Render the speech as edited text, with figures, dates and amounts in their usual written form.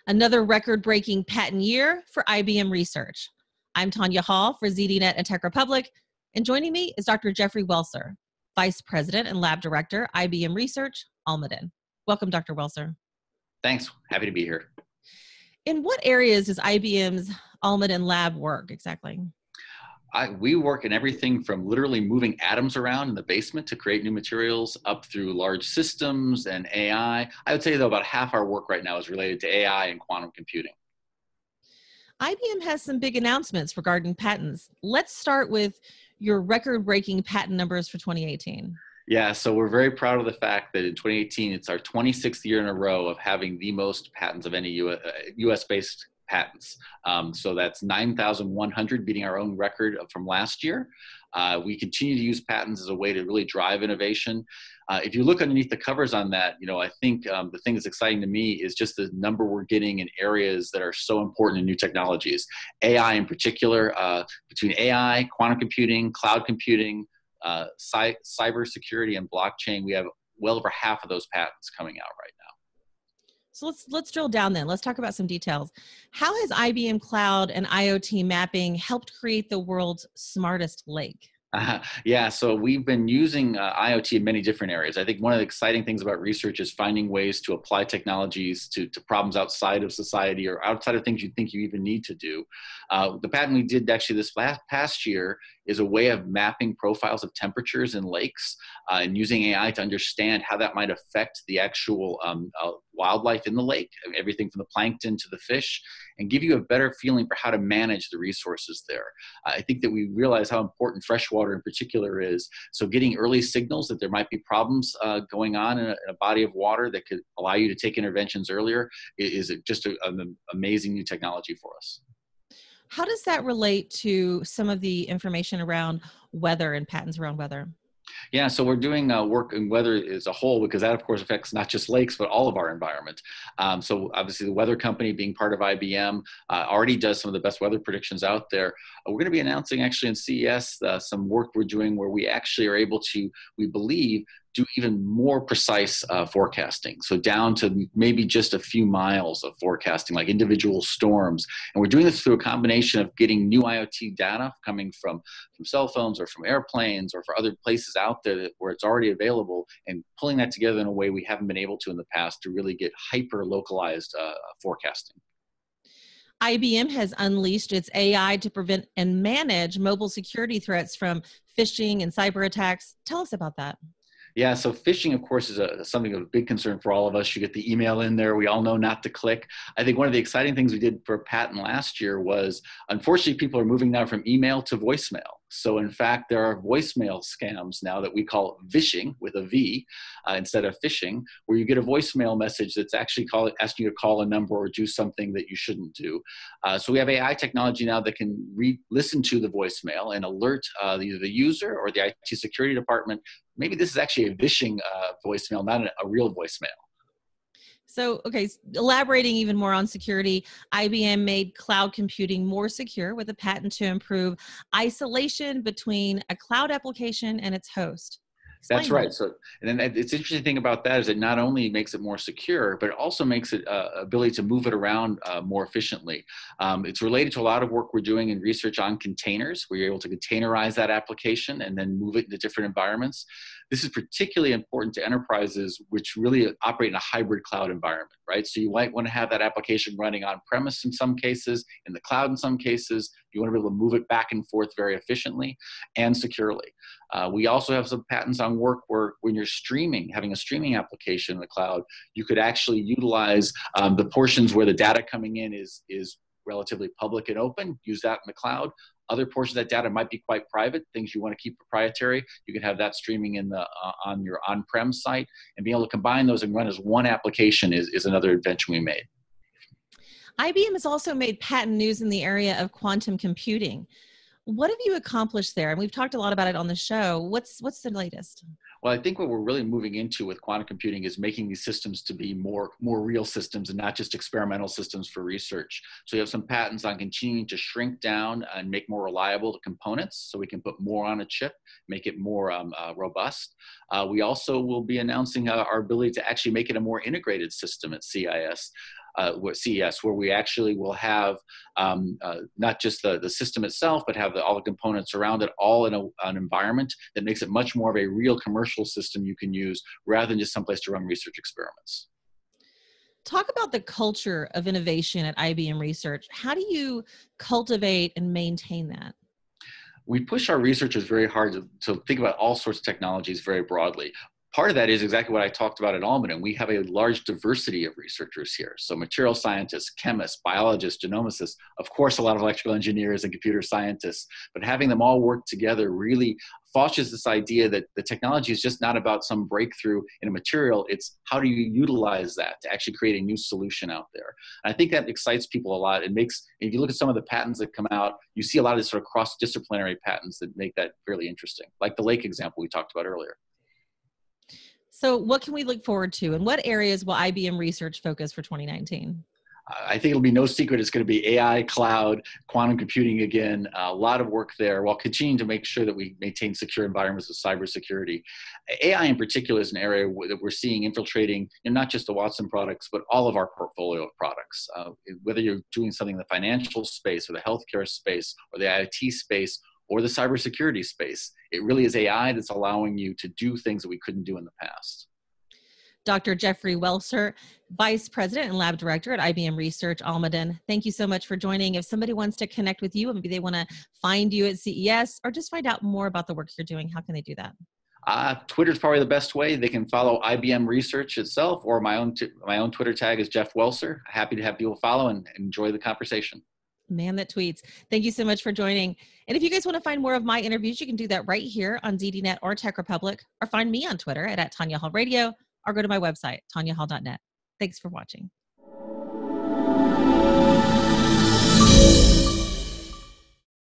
Another record-breaking patent year for IBM Research. I'm Tonya Hall for ZDNet and Tech Republic, and joining me is Dr. Jeffery Welser, Vice President and Lab Director, IBM Research, Almaden. Welcome, Dr. Welser. Thanks. Happy to be here. In what areas does IBM's Almaden lab work exactly? We work in everything from literally moving atoms around in the basement to create new materials up through large systems and AI. I would say, though, about half our work right now is related to AI and quantum computing. IBM has some big announcements regarding patents. Let's start with your record-breaking patent numbers for 2018. Yeah, so we're very proud of the fact that in 2018, it's our 26th year in a row of having the most patents of any US-based patents. So that's 9,100, beating our own record from last year. We continue to use patents as a way to really drive innovation. If you look underneath the covers on that, I think the thing that's exciting to me is just the number we're getting in areas that are so important in new technologies. AI in particular, between AI, quantum computing, cloud computing, cybersecurity, and blockchain, we have well over half of those patents coming out right now. So let's drill down then. Let's talk about some details. How has IBM Cloud and IoT mapping helped create the world's smartest lake? Yeah, so we've been using IoT in many different areas. I think one of the exciting things about research is finding ways to apply technologies to problems outside of society or outside of things you think you even need to do. The patent we did actually this past year is a way of mapping profiles of temperatures in lakes and using AI to understand how that might affect the actual wildlife in the lake, everything from the plankton to the fish, and give you a better feeling for how to manage the resources there. I think that we realize how important freshwater in particular is. So getting early signals that there might be problems going on in a body of water that could allow you to take interventions earlier is just an amazing new technology for us. How does that relate to some of the information around weather and patents around weather? Yeah, so we're doing work in weather as a whole, because that, of course, affects not just lakes, but all of our environment. So obviously the weather company, being part of IBM, already does some of the best weather predictions out there. We're going to be announcing actually in CES some work we're doing where we actually are able to, we believe, do even more precise forecasting. So down to maybe just a few miles of forecasting, like individual storms. And we're doing this through a combination of getting new IoT data coming from cell phones or from airplanes or for other places out there where it's already available, and pulling that together in a way we haven't been able to in the past to really get hyper-localized forecasting. IBM has unleashed its AI to prevent and manage mobile security threats from phishing and cyber attacks. Tell us about that. Yeah, so phishing, of course, is something of a big concern for all of us. You get the email in there. We all know not to click. I think one of the exciting things we did for a patent last year was, unfortunately, people are moving now from email to voicemail. So in fact, there are voicemail scams now that we call vishing with a V instead of phishing, where you get a voicemail message that's actually asking you to call a number or do something that you shouldn't do. So we have AI technology now that can listen to the voicemail and alert either the user or the IT security department. Maybe this is actually a vishing voicemail, not a real voicemail. So, okay, elaborating even more on security, IBM made cloud computing more secure with a patent to improve isolation between a cloud application and its host. Explain That's right. that. So, and then it's interesting thing about that is it not only makes it more secure, but it also makes it ability to move it around more efficiently. It's related to a lot of work we're doing in research on containers, where you're able to containerize that application and then move it into different environments. This is particularly important to enterprises which really operate in a hybrid cloud environment, right? So you might want to have that application running on-premise in some cases, in the cloud in some cases. You want to be able to move it back and forth very efficiently and securely. We also have some patents on work where when you're streaming, having a streaming application in the cloud, you could actually utilize the portions where the data coming in is relatively public and open, use that in the cloud. Other portions of that data might be quite private, things you want to keep proprietary. You can have that streaming in on your on-prem site, and being able to combine those and run as one application is another invention we made. IBM has also made patent news in the area of quantum computing. What have you accomplished there? And we've talked a lot about it on the show. What's the latest? Well, I think what we're really moving into with quantum computing is making these systems to be more real systems and not just experimental systems for research. So we have some patents on continuing to shrink down and make more reliable the components so we can put more on a chip, make it more robust. We also will be announcing our ability to actually make it a more integrated system at CIS. CES, where we actually will have not just the system itself, but have all the components around it, all in an environment that makes it much more of a real commercial system you can use rather than just someplace to run research experiments. Talk about the culture of innovation at IBM Research. How do you cultivate and maintain that? We push our researchers very hard to think about all sorts of technologies very broadly. Part of that is exactly what I talked about at Almaden. We have a large diversity of researchers here. So material scientists, chemists, biologists, genomicists, of course, a lot of electrical engineers and computer scientists, but having them all work together really fosters this idea that the technology is just not about some breakthrough in a material. It's how do you utilize that to actually create a new solution out there. And I think that excites people a lot. It makes, if you look at some of the patents that come out, you see a lot of these sort of cross-disciplinary patents that make that fairly interesting, like the lake example we talked about earlier. So what can we look forward to, and what areas will IBM Research focus for 2019? I think it'll be no secret it's going to be AI, cloud, quantum computing again, a lot of work there while continuing to make sure that we maintain secure environments with cybersecurity. AI in particular is an area that we're seeing infiltrating not just the Watson products, but all of our portfolio of products. Whether you're doing something in the financial space or the healthcare space or the IoT space or the cybersecurity space, it really is AI that's allowing you to do things that we couldn't do in the past. Dr. Jeffery Welser, Vice President and Lab Director at IBM Research, Almaden. Thank you so much for joining. If somebody wants to connect with you, maybe they want to find you at CES or just find out more about the work you're doing, how can they do that? Twitter is probably the best way. They can follow IBM Research itself, or my own Twitter tag is Jeff Welser. Happy to have people follow and enjoy the conversation. Man that tweets. Thank you so much for joining. And if you guys want to find more of my interviews, you can do that right here on ZDNet or Tech Republic, or find me on Twitter at Tonya Hall Radio, or go to my website, tonyahall.net. Thanks for watching.